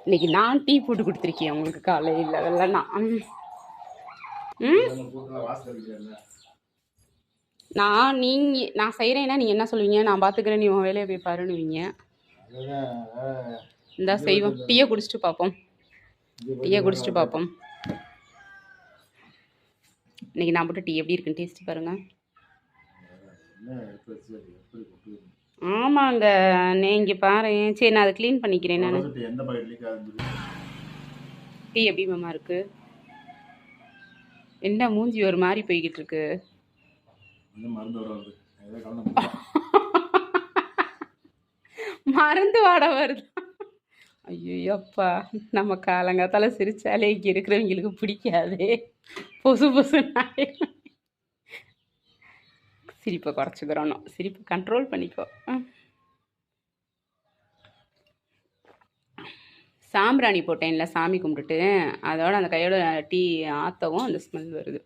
இன்னைக்கு நான் டீ போட்டு கொடுத்துருக்கேன் உங்களுக்கு காலையில். அதெல்லாம் நான் செய்கிறேன்னா நீங்கள் என்ன சொல்லுவீங்க? நான் பார்த்துக்கிறேன், நீ உன் வேலையை போய் பாருன்னுவீங்க. இந்தா செய்வோம். டீயை குடிச்சிட்டு பார்ப்போம். இன்னைக்கு நான் போட்டு டீ எப்படி இருக்குன்னு டேஸ்ட் பாருங்க. ஆமாங்க, நீங்க பாரு. சரி, நான் அதை க்ளீன் பண்ணிக்கிறேன். நான் டீ எப்படி மாமா இருக்கு? என்ன மூஞ்சி ஒரு மாதிரி போய்கிட்டு இருக்கு? மருந்து வாட வருது. ஐயோப்பா, நம்ம காலங்காத்தால சிரிச்சாலே இங்கே இருக்கிறவங்களுக்கு பிடிக்காது. பொசு பொசு சிரிப்பை குறைச்சிக்கிறோம். சிரிப்பை கண்ட்ரோல் பண்ணிக்கோ. சாம்பிராணி போட்டேன்ல சாமி கும்பிட்டுட்டு, அதோட அந்த கையோட டீ ஆற்றவும் அந்த ஸ்மெல் வருது.